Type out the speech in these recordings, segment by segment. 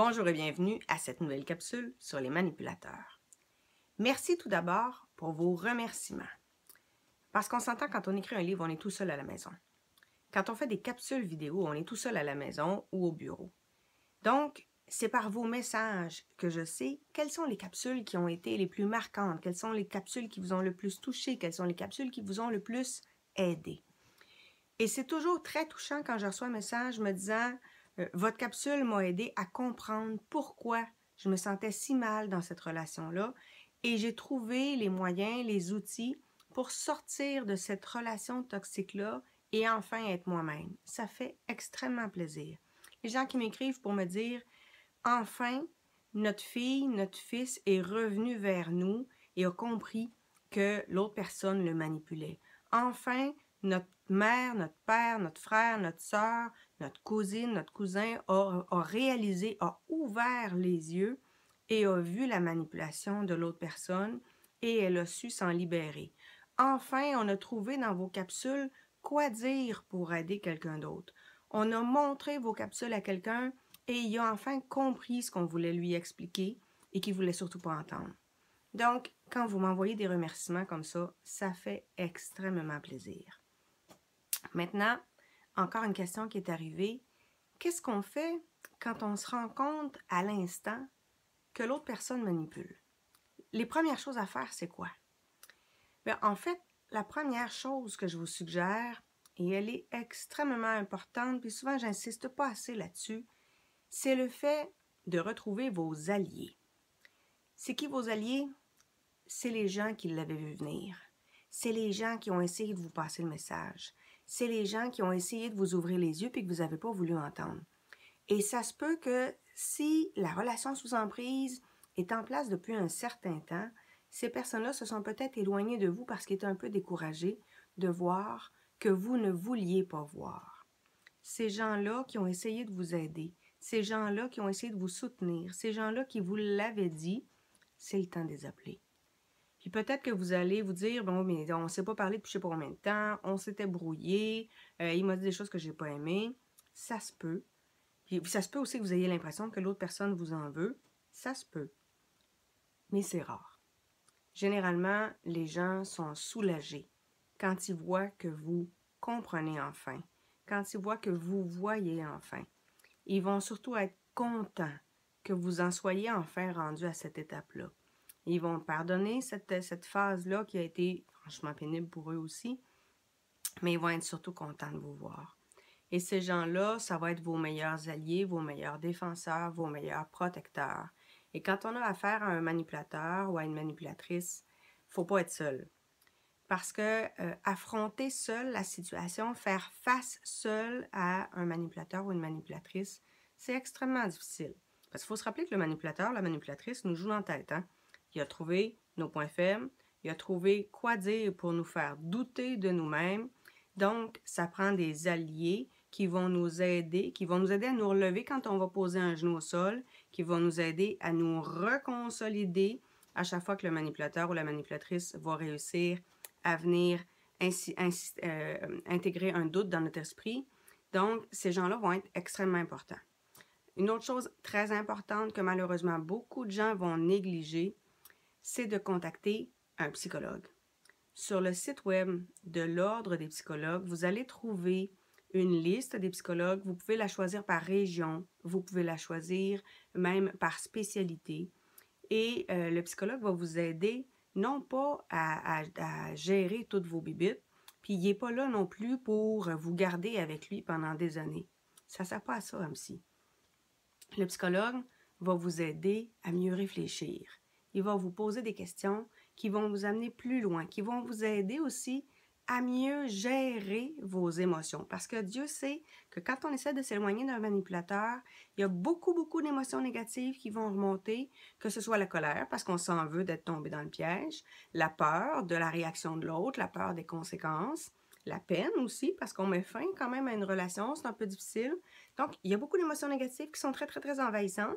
Bonjour et bienvenue à cette nouvelle capsule sur les manipulateurs. Merci tout d'abord pour vos remerciements. Parce qu'on s'entend, quand on écrit un livre, on est tout seul à la maison. Quand on fait des capsules vidéo, on est tout seul à la maison ou au bureau. Donc, c'est par vos messages que je sais quelles sont les capsules qui ont été les plus marquantes, quelles sont les capsules qui vous ont le plus touché, quelles sont les capsules qui vous ont le plus aidé. Et c'est toujours très touchant quand je reçois un message me disant « Votre capsule m'a aidé à comprendre pourquoi je me sentais si mal dans cette relation-là et j'ai trouvé les moyens, les outils pour sortir de cette relation toxique-là et enfin être moi-même. » Ça fait extrêmement plaisir. Les gens qui m'écrivent pour me dire « Enfin, notre fille, notre fils est revenu vers nous et a compris que l'autre personne le manipulait. Enfin, notre mère, notre père, notre frère, notre sœur, notre cousine, notre cousin a réalisé, a ouvert les yeux et a vu la manipulation de l'autre personne et elle a su s'en libérer. Enfin, on a trouvé dans vos capsules quoi dire pour aider quelqu'un d'autre. On a montré vos capsules à quelqu'un et il a enfin compris ce qu'on voulait lui expliquer et qu'il ne voulait surtout pas entendre. Donc, quand vous m'envoyez des remerciements comme ça fait extrêmement plaisir. Maintenant, encore une question qui est arrivée. Qu'est-ce qu'on fait quand on se rend compte à l'instant que l'autre personne manipule? Les premières choses à faire, c'est quoi? Bien, en fait, la première chose que je vous suggère, et elle est extrêmement importante, puis souvent, j'insiste pas assez là-dessus, c'est le fait de retrouver vos alliés. C'est qui vos alliés? C'est les gens qui l'avaient vu venir. C'est les gens qui ont essayé de vous passer le message. C'est les gens qui ont essayé de vous ouvrir les yeux puis que vous n'avez pas voulu entendre. Et ça se peut que si la relation sous emprise est en place depuis un certain temps, ces personnes-là se sont peut-être éloignées de vous parce qu'elles étaient un peu découragées de voir que vous ne vouliez pas voir. Ces gens-là qui ont essayé de vous aider, ces gens-là qui ont essayé de vous soutenir, ces gens-là qui vous l'avaient dit, c'est le temps de les appeler. Puis peut-être que vous allez vous dire, bon, mais on ne s'est pas parlé depuis je ne sais pas combien de temps, on s'était brouillé, il m'a dit des choses que je n'ai pas aimées. Ça se peut. Puis ça se peut aussi que vous ayez l'impression que l'autre personne vous en veut. Ça se peut. Mais c'est rare. Généralement, les gens sont soulagés quand ils voient que vous comprenez enfin, quand ils voient que vous voyez enfin. Ils vont surtout être contents que vous en soyez enfin rendu à cette étape-là. Ils vont pardonner cette phase-là qui a été franchement pénible pour eux aussi, mais ils vont être surtout contents de vous voir. Et ces gens-là, ça va être vos meilleurs alliés, vos meilleurs défenseurs, vos meilleurs protecteurs. Et quand on a affaire à un manipulateur ou à une manipulatrice, il ne faut pas être seul. Parce que affronter seul la situation, faire face seul à un manipulateur ou une manipulatrice, c'est extrêmement difficile. Parce qu'il faut se rappeler que le manipulateur, la manipulatrice nous joue dans la tête, hein? Il a trouvé nos points faibles, il a trouvé quoi dire pour nous faire douter de nous-mêmes. Donc, ça prend des alliés qui vont nous aider à nous relever quand on va poser un genou au sol, qui vont nous aider à nous reconsolider à chaque fois que le manipulateur ou la manipulatrice va réussir à venir intégrer un doute dans notre esprit. Donc, ces gens-là vont être extrêmement importants. Une autre chose très importante que malheureusement beaucoup de gens vont négliger, c'est de contacter un psychologue. Sur le site web de l'Ordre des psychologues, vous allez trouver une liste des psychologues. Vous pouvez la choisir par région, vous pouvez la choisir même par spécialité. Et le psychologue va vous aider non pas à gérer toutes vos bibittes, puis il n'est pas là non plus pour vous garder avec lui pendant des années. Ça ne sert pas à ça, MC. Le psychologue va vous aider à mieux réfléchir. Il va vous poser des questions qui vont vous amener plus loin, qui vont vous aider aussi à mieux gérer vos émotions. Parce que Dieu sait que quand on essaie de s'éloigner d'un manipulateur, il y a beaucoup d'émotions négatives qui vont remonter, que ce soit la colère, parce qu'on s'en veut d'être tombé dans le piège, la peur de la réaction de l'autre, la peur des conséquences, la peine aussi, parce qu'on met fin quand même à une relation, c'est un peu difficile. Donc, il y a beaucoup d'émotions négatives qui sont très envahissantes.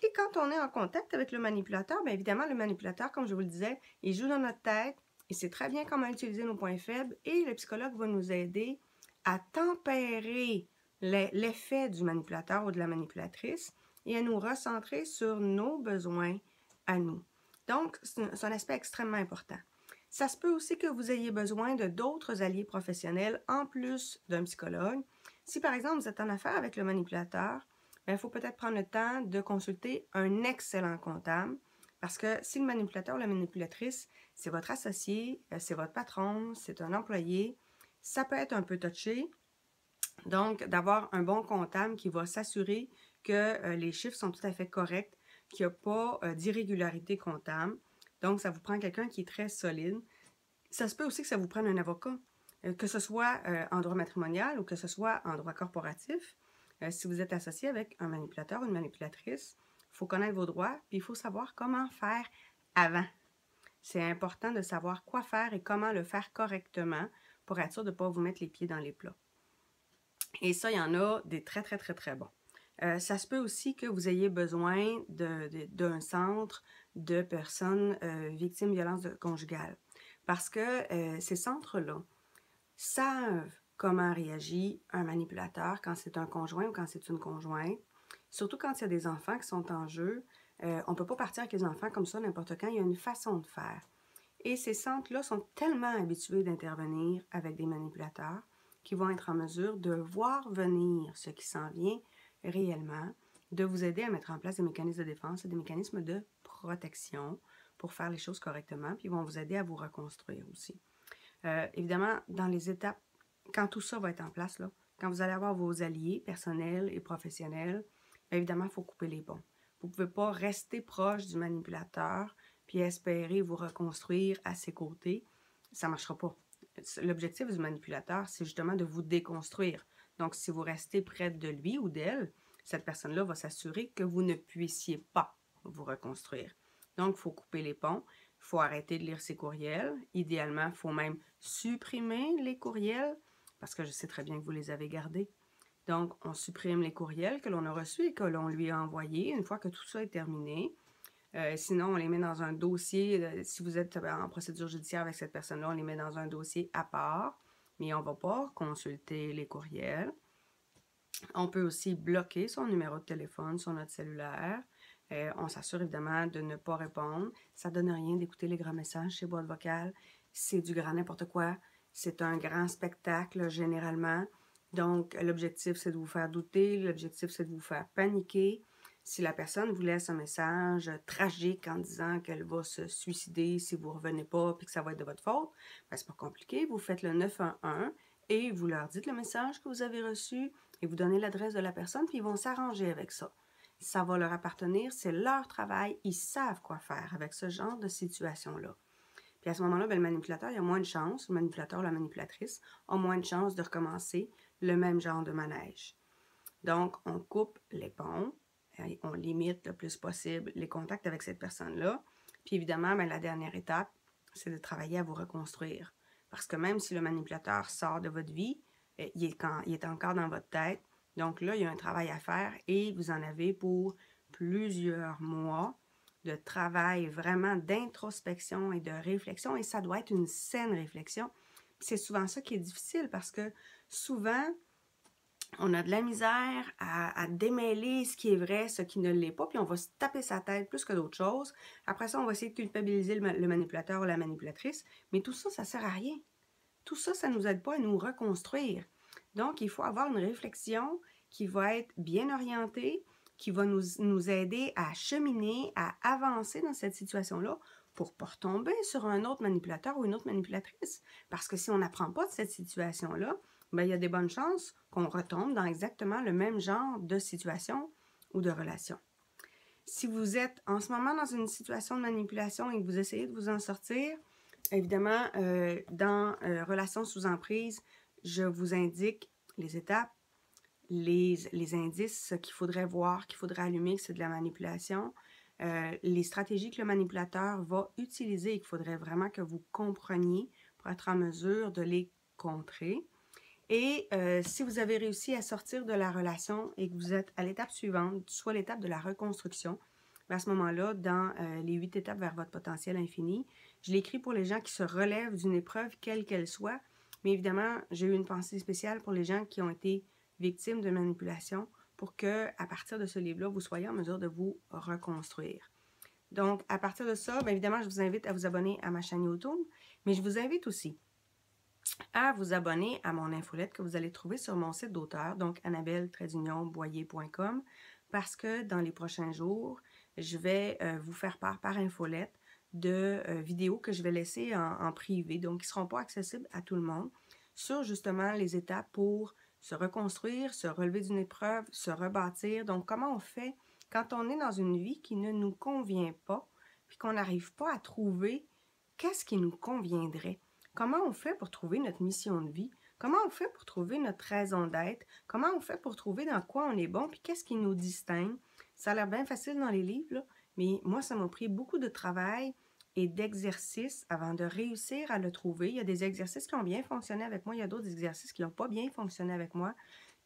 Et quand on est en contact avec le manipulateur, bien évidemment, le manipulateur, comme je vous le disais, il joue dans notre tête, il sait très bien comment utiliser nos points faibles et le psychologue va nous aider à tempérer l'effet du manipulateur ou de la manipulatrice et à nous recentrer sur nos besoins à nous. Donc, c'est un aspect extrêmement important. Ça se peut aussi que vous ayez besoin de d'autres alliés professionnels en plus d'un psychologue. Si par exemple vous êtes en affaire avec le manipulateur, il faut peut-être prendre le temps de consulter un excellent comptable parce que si le manipulateur ou la manipulatrice, c'est votre associé, c'est votre patron, c'est un employé, ça peut être un peu touché. Donc, d'avoir un bon comptable qui va s'assurer que les chiffres sont tout à fait corrects, qu'il n'y a pas d'irrégularité comptable. Donc, ça vous prend quelqu'un qui est très solide. Ça se peut aussi que ça vous prenne un avocat, que ce soit en droit matrimonial ou que ce soit en droit corporatif. Si vous êtes associé avec un manipulateur ou une manipulatrice, il faut connaître vos droits, puis il faut savoir comment faire avant. C'est important de savoir quoi faire et comment le faire correctement pour être sûr de ne pas vous mettre les pieds dans les plats. Et ça, il y en a des très, très, très, très bons. Ça se peut aussi que vous ayez besoin d'un centre de personnes victimes de violences conjugales. Parce que ces centres-là savent comment réagit un manipulateur quand c'est un conjoint ou quand c'est une conjointe. Surtout quand il y a des enfants qui sont en jeu. On ne peut pas partir avec les enfants comme ça n'importe quand. Il y a une façon de faire. Et ces centres-là sont tellement habitués d'intervenir avec des manipulateurs qui vont être en mesure de voir venir ce qui s'en vient réellement, de vous aider à mettre en place des mécanismes de défense et des mécanismes de protection pour faire les choses correctement, puis ils vont vous aider à vous reconstruire aussi. Évidemment, dans les étapes, quand tout ça va être en place, là, quand vous allez avoir vos alliés personnels et professionnels, bien évidemment, il faut couper les ponts. Vous ne pouvez pas rester proche du manipulateur puis espérer vous reconstruire à ses côtés. Ça ne marchera pas. L'objectif du manipulateur, c'est justement de vous déconstruire. Donc, si vous restez près de lui ou d'elle, cette personne-là va s'assurer que vous ne puissiez pas vous reconstruire. Donc, il faut couper les ponts. Il faut arrêter de lire ses courriels. Idéalement, il faut même supprimer les courriels parce que je sais très bien que vous les avez gardés. Donc, on supprime les courriels que l'on a reçus et que l'on lui a envoyés une fois que tout ça est terminé. Sinon, on les met dans un dossier. Si vous êtes en procédure judiciaire avec cette personne-là, on les met dans un dossier à part, mais on ne va pas consulter les courriels. On peut aussi bloquer son numéro de téléphone sur notre cellulaire. On s'assure évidemment de ne pas répondre. Ça ne donne rien d'écouter les grands messages chez boîte vocale. C'est du grand n'importe quoi. C'est un grand spectacle généralement. Donc, l'objectif, c'est de vous faire douter. L'objectif, c'est de vous faire paniquer. Si la personne vous laisse un message tragique en disant qu'elle va se suicider si vous ne revenez pas et que ça va être de votre faute, ben, c'est pas compliqué. Vous faites le 911 et vous leur dites le message que vous avez reçu et vous donnez l'adresse de la personne, puis ils vont s'arranger avec ça. Ça va leur appartenir, c'est leur travail, ils savent quoi faire avec ce genre de situation-là. Puis à ce moment-là, ben, le manipulateur, il a moins de chances, le manipulateur ou la manipulatrice a moins de chances de recommencer le même genre de manège. Donc, on coupe les ponts, et on limite le plus possible les contacts avec cette personne-là. Puis évidemment, ben, la dernière étape, c'est de travailler à vous reconstruire. Parce que même si le manipulateur sort de votre vie, il est encore dans votre tête. Donc là, il y a un travail à faire et vous en avez pour plusieurs mois de travail vraiment d'introspection et de réflexion. Et ça doit être une saine réflexion. C'est souvent ça qui est difficile parce que souvent, on a de la misère à démêler ce qui est vrai, ce qui ne l'est pas, puis on va se taper sa tête plus que d'autres choses. Après ça, on va essayer de culpabiliser le manipulateur ou la manipulatrice, mais tout ça, ça ne sert à rien. Tout ça, ça ne nous aide pas à nous reconstruire. Donc, il faut avoir une réflexion qui va être bien orientée, qui va nous aider à cheminer, à avancer dans cette situation-là pour ne pas retomber sur un autre manipulateur ou une autre manipulatrice. Parce que si on n'apprend pas de cette situation-là, bien, il y a des bonnes chances qu'on retombe dans exactement le même genre de situation ou de relation. Si vous êtes en ce moment dans une situation de manipulation et que vous essayez de vous en sortir, évidemment, dans Relations sous emprise, je vous indique les étapes, les indices qu'il faudrait voir, qu'il faudrait allumer, que c'est de la manipulation, les stratégies que le manipulateur va utiliser et qu'il faudrait vraiment que vous compreniez pour être en mesure de les contrer. Et si vous avez réussi à sortir de la relation et que vous êtes à l'étape suivante, soit l'étape de la reconstruction, à ce moment-là, dans les 8 étapes vers votre potentiel infini, je l'écris pour les gens qui se relèvent d'une épreuve, quelle qu'elle soit. Mais évidemment, j'ai eu une pensée spéciale pour les gens qui ont été victimes de manipulation pour que, à partir de ce livre-là, vous soyez en mesure de vous reconstruire. Donc, à partir de ça, bien évidemment, je vous invite à vous abonner à ma chaîne YouTube, mais je vous invite aussi à vous abonner à mon infolette que vous allez trouver sur mon site d'auteur, donc annabelle-boyer.com, parce que dans les prochains jours, je vais vous faire part par infolette de vidéos que je vais laisser en privé, donc qui ne seront pas accessibles à tout le monde, sur justement les étapes pour se reconstruire, se relever d'une épreuve, se rebâtir. Donc, comment on fait quand on est dans une vie qui ne nous convient pas, puis qu'on n'arrive pas à trouver qu'est-ce qui nous conviendrait? Comment on fait pour trouver notre mission de vie? Comment on fait pour trouver notre raison d'être? Comment on fait pour trouver dans quoi on est bon? Puis qu'est-ce qui nous distingue? Ça a l'air bien facile dans les livres, là, mais moi, ça m'a pris beaucoup de travail et d'exercices avant de réussir à le trouver. Il y a des exercices qui ont bien fonctionné avec moi, il y a d'autres exercices qui n'ont pas bien fonctionné avec moi.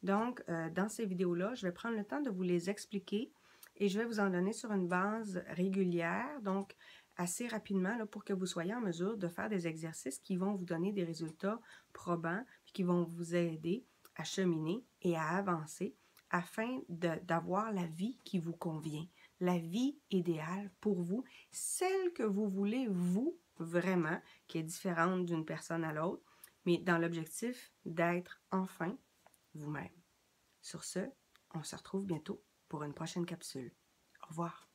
Donc, dans ces vidéos-là, je vais prendre le temps de vous les expliquer et je vais vous en donner sur une base régulière, donc assez rapidement là, pour que vous soyez en mesure de faire des exercices qui vont vous donner des résultats probants, puis qui vont vous aider à cheminer et à avancer afin d'avoir la vie qui vous convient, la vie idéale pour vous, celle que vous voulez vous vraiment, qui est différente d'une personne à l'autre, mais dans l'objectif d'être enfin vous-même. Sur ce, on se retrouve bientôt pour une prochaine capsule. Au revoir.